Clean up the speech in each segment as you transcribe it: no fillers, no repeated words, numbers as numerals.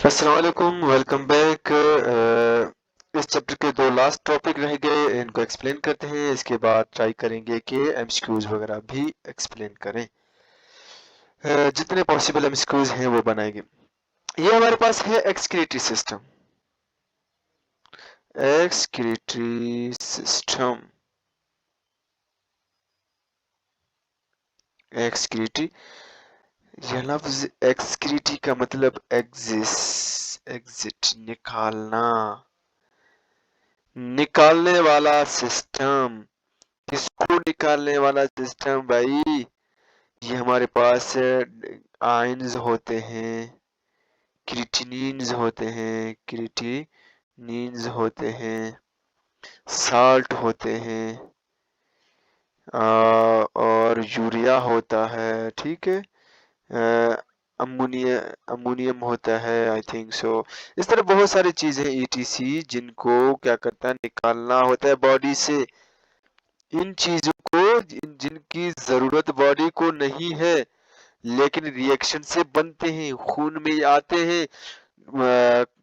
السلام علیکم، welcome back. اس chapter کے دو لاسٹ ٹاپک رہ گئے، ان کو ایکسپلین کرتے ہیں، اس کے بعد ٹرائی کریں گے کہ ایم سی کیوز وغیرہ بھی ایکسپلین کریں۔ جتنے پاسبل ایم سی کیوز ہیں وہ بنائیں گے۔ یہ ہمارے پاس ہے excretory system. Excretory system, excretory, یہ لفظ ایکسکریٹری کا مطلب ایگزٹ، نکالنے والا سسٹم۔ کس کو نکالنے والا سسٹم بھائی؟ یہ ہمارے پاس آئنز ہوتے ہیں، کریٹینینز ہوتے ہیں، سالٹ ہوتے ہیں، اور یوریا ہوتا ہے، ٹھیک ہے، امونیم ہوتا ہے، آئی تھنک سو۔ اس طرح بہت ساری چیزیں ای ٹی سی جن کو کیا کرتا ہے، نکالنا ہوتا ہے باڈی سے۔ ان چیزوں کو جن کی ضرورت باڈی کو نہیں ہے لیکن ریئیکشن سے بنتے ہیں، خون میں آتے ہیں،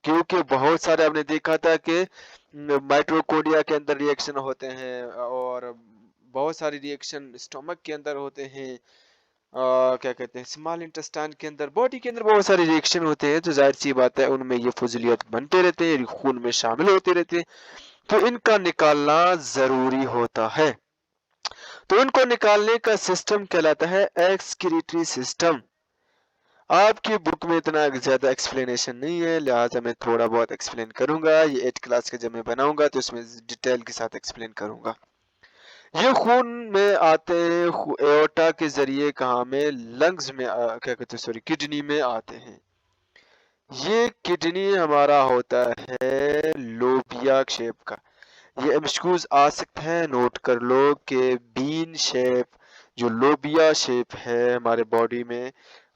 کیونکہ بہت سارے آپ نے دیکھا تھا کہ مائٹوکونڈریا کے اندر ریئیکشن ہوتے ہیں، اور بہت ساری ریئیکشن اسٹومک کے اندر ہوتے ہیں، کیا کہتے ہیں، اسمال انٹسٹائن کے اندر، باڈی کے اندر بہت سارے ریئیکشن ہوتے ہیں، تو ظاہر سی بات ہے ان میں یہ فضولیات بنتے رہتے ہیں، خون میں شامل ہوتے رہتے ہیں، تو ان کا نکالنا ضروری ہوتا ہے۔ تو ان کو نکالنے کا سسٹم کہلاتا ہے ایکسکریٹری سسٹم۔ آپ کی بک میں اتنا زیادہ ایکسپلینیشن نہیں ہے، لہٰذا میں تھوڑا بہت ایکسپلین کروں گا۔ یہ 8 کلاس کا جب میں بناؤں گا تو اس میں ڈیٹیل کے ساتھ ایکسپلین کروں گا۔ یہ خون میں آتے ہیں، ایورٹا کے ذریعے کہاں میں، لنگز میں، کیا کہتے ہیں، سوری، کڈنی میں آتے ہیں۔ یہ کڈنی ہمارا ہوتا ہے لوبیا شیپ کا۔ یہ ایمسکیوز آ سکتے ہیں، نوٹ کر لو کہ بین شیپ، جو لوبیا شیپ ہے ہمارے باڈی میں،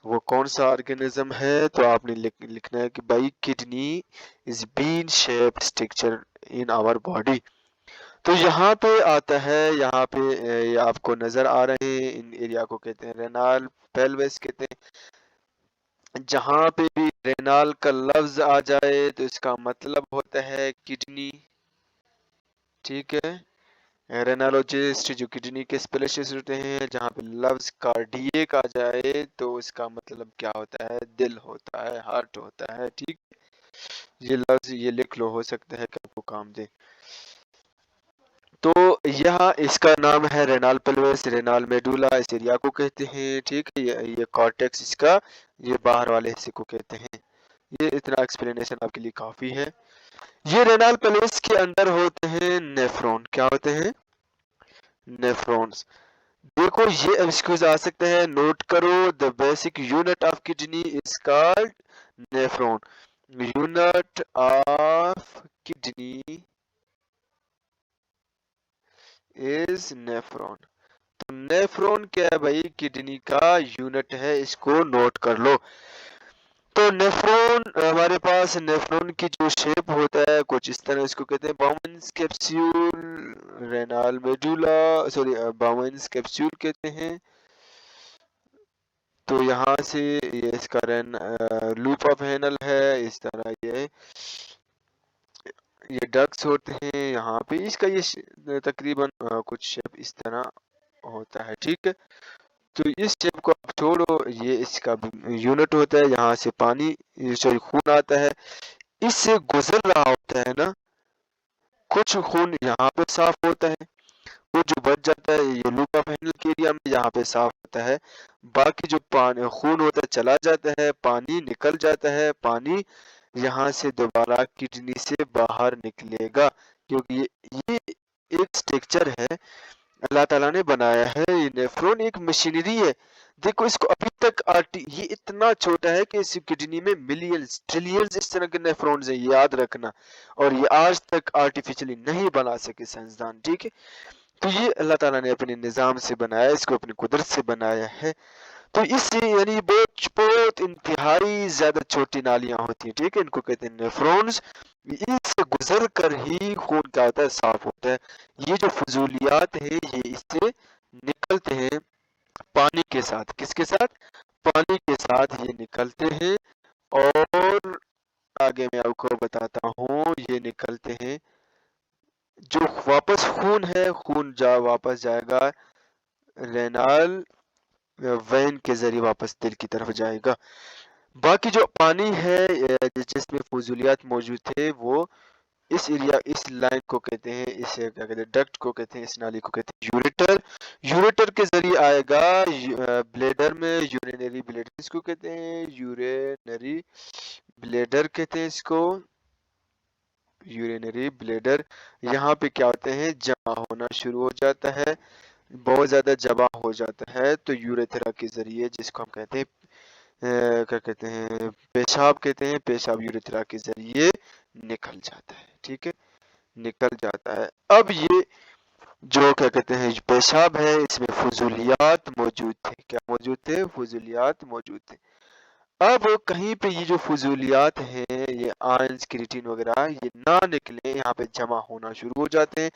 وہ کون سا آرگنزم ہے؟ تو آپ نے لکھنا ہے کہ by kidney is bean shape structure in our body. تو یہاں پہ آتا ہے، یہاں پہ یہ آپ کو نظر آ رہے ہیں، ان ایریا کو کہتے ہیں رینال پیلوس کہتے ہیں۔ جہاں پہ بھی رینال کا لفظ آ جائے تو اس کا مطلب ہوتا ہے کڈنی، ٹھیک ہے۔ رینالوجسٹ جو کڈنی کے اسپیشلسٹ ہوتے ہیں، جہاں پہ لفظ کارڈیک آ جائے تو اس کا مطلب کیا ہوتا ہے؟ دل ہوتا ہے، ہارٹ ہوتا ہے، ٹھیک۔ یہ لفظ یہ لکھ لو، ہو سکتا ہے کہ آپ کو کام دے۔ تو یہاں اس کا نام ہے رینال پیلوس، رینال میڈولا، اس ایریا کو کہتے ہیں، ٹھیک ہے۔ یہ کارٹیکس اس کا، یہ باہر والے حصے کو کہتے ہیں۔ یہ اتنا ایکسپلینیشن آپ کے لیے کافی ہے۔ یہ رینال پیلوس کے اندر ہوتے ہیں نیفرون، کیا ہوتے ہیں؟ نیفرونز۔ دیکھو یہ ایمسکیوز آ سکتے ہیں، نوٹ کرو، the basic unit of kidney is called nephron. Unit of kidney is nephron. تو نیفرون کیا ہے بھائی؟ کڈنی کا یونٹ ہے، اس کو نوٹ کر لو۔ تو نیفرون ہمارے پاس، نیفرون کی جو شیپ ہوتا ہے کچھ اس طرح، اس کو کہتے ہیں باؤمنس capsule, Renault medulla, sorry, باؤمنس capsule کہتے ہیں۔ تو یہاں سے یہ اس کا لوپ آف ہینل ہے، اس طرح یہ ڈکس ہوتے ہیں یہاں پہ، اس کا یہ تقریباً کچھ شیپ اس طرح ہوتا ہے، ٹھیک ہے۔ تو اس شیپ کو آپ چھوڑو، یہ اس کا یونٹ ہوتا ہے، یہاں سے پانی، سوری، خون آتا ہے، اس سے گزر رہا ہوتا ہے نا، کچھ خون یہاں پہ صاف ہوتا ہے، وہ جو بچ جاتا ہے یہ لوپ آف ہینل کے ایریا میں یہاں پہ صاف ہوتا ہے، باقی جو خون ہوتا ہے چلا جاتا ہے، پانی نکل جاتا ہے، پانی یہاں سے دوبارہ کڈنی سے باہر نکلے گا، کیونکہ یہ ایک سٹرکچر ہے اللہ تعالیٰ نے بنایا ہے۔ یہ نیفرون ایک مشینری ہے، دیکھو اس کو ابھی تک یہ اتنا چھوٹا ہے کہ اس کڈنی میں ملینز ٹریلینز اس طرح کے نیفرونز ہیں، یاد رکھنا، اور یہ آج تک آرٹیفیشلی نہیں بنا سکے سائنسدان، ٹھیک ہے۔ تو یہ اللہ تعالیٰ نے اپنے نظام سے بنایا، اس کو اپنی قدرت سے بنایا ہے۔ تو اس سے یعنی بہت انتہائی زیادہ چھوٹی نالیاں ہوتی ہیں، ٹھیک ہے، ان کو کہتے ہیں نیفرونز۔ اس سے گزر کر ہی خون کیا ہوتا ہے؟ صاف ہوتا ہے۔ یہ جو فضولیات ہیں یہ اس سے نکلتے ہیں پانی کے ساتھ، کس کے ساتھ؟ پانی کے ساتھ یہ نکلتے ہیں، اور آگے میں آپ کو بتاتا ہوں، یہ نکلتے ہیں جو واپس خون ہے، خون واپس جائے گا رینال وین کے ذریعے واپس دل کی طرف جائے گا۔ باقی جو پانی ہے جس میں فضولیات موجود تھے وہ اس ایریا، اس لائن کو کہتے ہیں، اسے کیا کہتے ہیں، ڈکٹ کو کہتے ہیں، اس نالی کو کہتے ہیں یوریٹر۔ یوریٹر کے ذریعے آئے گا بلیڈر میں، یورینری بلیڈر اس کو کہتے ہیں، یورینری بلیڈر کہتے ہیں اس کو، یورینری بلیڈر۔ یہاں پہ کیا ہوتے ہیں، جمع ہونا شروع ہو جاتا ہے، بہت زیادہ جمع ہو جاتا ہے تو یوریتھرا کے ذریعے، جس کو ہم کہتے ہیں کیا کہتے ہیں، پیشاب کہتے ہیں، پیشاب یوریتھرا کے ذریعے نکل جاتا ہے، ٹھیک ہے، نکل جاتا ہے۔ اب یہ جو کیا کہتے ہیں پیشاب ہے، اس میں فضولیات موجود تھے، کیا موجود تھے، فضولیات موجود تھے۔ اب کہیں پہ یہ جو فضولیات ہیں، یہ آئنز، کریٹین وغیرہ، یہ نہ نکلیں، یہاں پہ جمع ہونا شروع ہو جاتے ہیں۔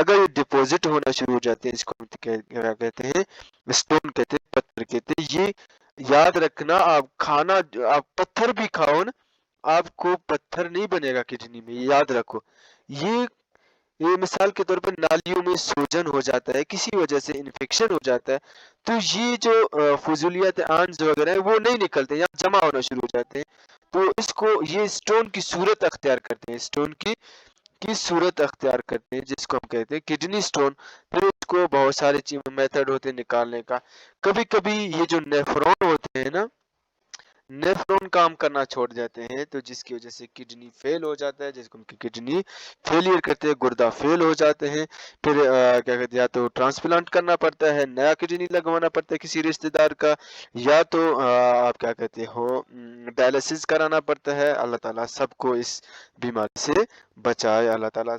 اگر یہ ڈپوزٹ ہونا شروع ہو جاتے ہیں، اس کو ہم کیا کہتے ہیں، اسٹون کہتے ہیں، پتھر کہتے ہیں۔ یہ یاد رکھنا، آپ کھانا، آپ پتھر بھی کھاؤ نا، آپ کو پتھر نہیں بنے گا کڈنی میں، یہ یاد رکھو۔ یہ مثال کے طور پر نالیوں میں سوجن ہو جاتا ہے، کسی وجہ سے انفیکشن ہو جاتا ہے، تو یہ جو فضولیات آئنز وغیرہ ہیں وہ نہیں نکلتے، یہاں جمع ہونا شروع ہو جاتے ہیں، تو اس کو یہ اسٹون کی صورت اختیار کرتے ہیں، اسٹون کی صورت اختیار کرتے ہیں، جس کو ہم کہتے ہیں کڈنی سٹون۔ پھر اس کو بہت سارے میتھڈ ہوتے ہیں نکالنے کا۔ کبھی کبھی یہ جو نیفرون ہوتے ہیں نا، نیفرون کام کرنا چھوڑ جاتے ہیں، تو جس کی وجہ سے کڈنی فیل ہو جاتا ہے، جس کو ہم کڈنی فیلئر کرتے ہیں، گردہ فیل ہو جاتے ہیں۔ پھر کیا کہتے ہیں، یا تو ٹرانسپلانٹ کرنا پڑتا ہے، نیا کڈنی لگوانا پڑتا ہے کسی رشتہ دار کا، یا تو آپ کیا کہتے ہو ڈائلسس کرانا پڑتا ہے۔ اللہ تعالیٰ سب کو اس بیماری سے بچائے، اللہ تعالیٰ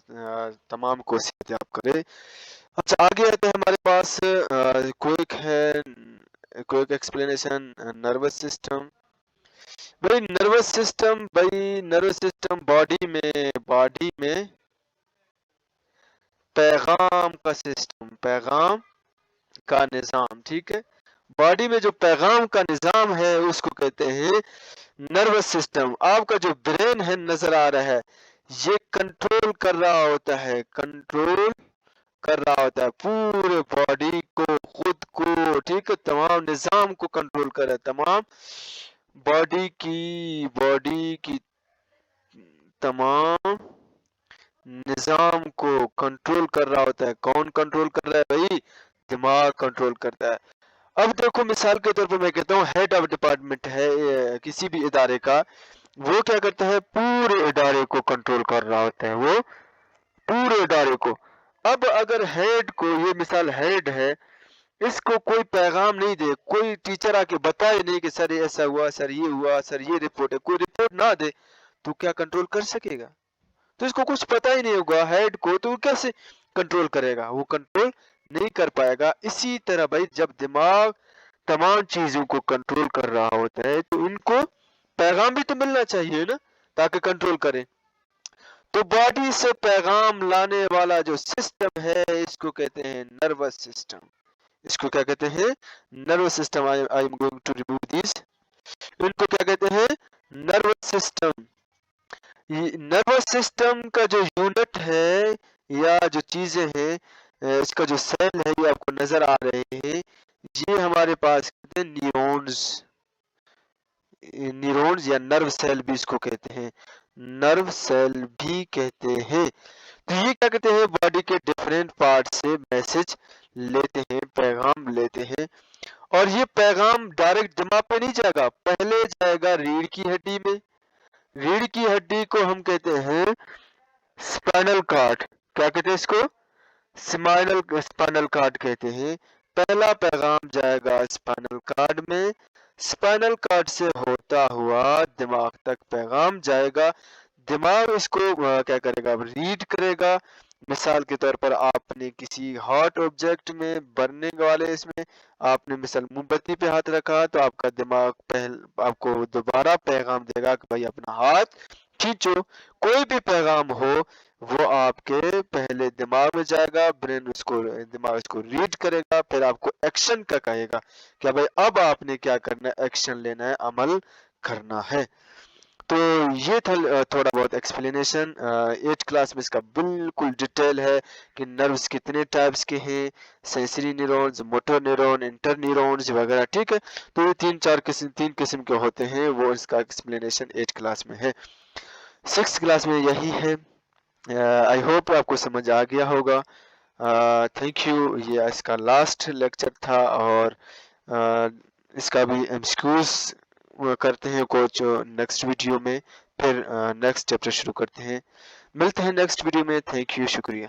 تمام کو صحت یاب کرے۔ اچھا، آگے آتے ہیں ہمارے پاس کوئک ہے، quick explanation nervous system. Nervous system body میں پیغام کا سسٹم، پیغام کا نظام، ٹھیک ہے، باڈی میں جو پیغام کا نظام ہے اس کو کہتے ہیں نروس سسٹم۔ آپ کا جو برین ہے نظر آ رہا ہے، یہ کنٹرول کر رہا ہوتا ہے، کنٹرول کر رہا ہوتا ہے پورے باڈی کو، خود کو، ٹھیک ہے، تمام نظام کو کنٹرول کر رہا ہے، تمام باڈی کی تمام نظام کو کنٹرول کر رہا ہوتا ہے۔ کون کنٹرول کر رہا ہے بھائی؟ دماغ کنٹرول کرتا ہے۔ اب دیکھو، مثال کے طور پر میں کہتا ہوں ہیڈ آف ڈپارٹمنٹ ہے کسی بھی ادارے کا، وہ کیا کرتا ہے، پورے ادارے کو کنٹرول کر رہا ہوتا ہے، وہ پورے ادارے کو۔ اب اگر ہیڈ کو، یہ مثال ہیڈ ہے، اس کو کوئی پیغام نہیں دے، کوئی ٹیچر آ کے بتائے نہیں کہ سر ایسا ہوا، سر یہ ہوا، سر یہ رپورٹ ہے، کوئی رپورٹ نہ دے، تو کیا کنٹرول کر سکے گا؟ تو اس کو کچھ پتہ ہی نہیں ہوگا ہیڈ کو، تو وہ کیسے کنٹرول کرے گا؟ وہ کنٹرول نہیں کر پائے گا۔ اسی طرح بھائی، جب دماغ تمام چیزوں کو کنٹرول کر رہا ہوتا ہے تو ان کو پیغام بھی تو ملنا چاہیے نا، تاکہ کنٹرول کرے۔ تو باڈی سے پیغام لانے والا جو سسٹم ہے، اس کو کہتے ہیں نروس سسٹم۔ اس کو کیا کہتے ہیں؟ Nervous system. I am going to remove this. ان کو کیا کہتے ہیں؟ Nervous system. نروس سسٹم کا جو یونٹ ہے یا جو چیزیں ہیں، اس کا جو سیل ہے، یہ آپ کو نظر آ رہے ہیں، یہ ہمارے پاس کہتے ہیں نیورونز یا نرو سیل بھی اس کو کہتے ہیں، نرو سیل بھی کہتے ہیں۔ تو یہ کیا کہتے ہیں، باڈی کے ڈیفرنٹ پارٹ سے میسج لیتے ہیں، پیغام لیتے ہیں، اور یہ پیغام ڈائریکٹ دماغ پہ نہیں جائے گا، پہلے جائے گا ریڑھ کی ہڈی میں۔ ریڑھ کی ہڈی کو ہم کہتے ہیں اسپائنل کارڈ۔ کیا کہتے ہیں اس کو؟ اسپائنل کارڈ کہتے ہیں۔ پہلا پیغام جائے گا اسپائنل کارڈ میں، اسپائنل کارڈ سے ہوتا ہوا دماغ تک پیغام جائے گا، دماغ اس کو کیا کرے گا، ریڈ کرے گا۔ مثال کے طور پر آپ نے کسی ہاٹ آبجیکٹ میں، برننگ والے اس میں آپ نے مثال موم بتی پہ ہاتھ رکھا، تو آپ کا دماغ آپ کو دوبارہ پیغام دے گا کہ بھائی اپنا ہاتھ کھینچو۔ کوئی بھی پیغام ہو وہ آپ کے پہلے دماغ میں جائے گا، دماغ اس کو ریڈ کرے گا، پھر آپ کو ایکشن کا کہے گا کہ بھائی اب آپ نے کیا کرنا ہے، ایکشن لینا ہے، عمل کرنا ہے۔ تو یہ تھا تھوڑا بہت ایکسپلینیشن 8 کلاس میں اس کا بالکل ڈیٹیل ہے کہ نروز کتنے ٹائپس کے ہیں، sensory neurons, motor neuron, interneurons وغیرہ، ٹھیک ہے. تو یہ تین قسم کے ہوتے ہیں، وہ اس کا ایکسپلینیشن 8 کلاس میں ہے. 6 کلاس میں یہی ہے. آئی ہوپ آپ کو سمجھ آ گیا ہوگا. Thank you. یہ اس کا لاسٹ لیکچر تھا، اور اس کا بھی ایمسکیوز کرتے ہیں کچھ نیکسٹ ویڈیو میں، پھر نیکسٹ چیپٹر شروع کرتے ہیں. ملتے ہیں نیکسٹ ویڈیو میں. تھینک یو، شکریہ.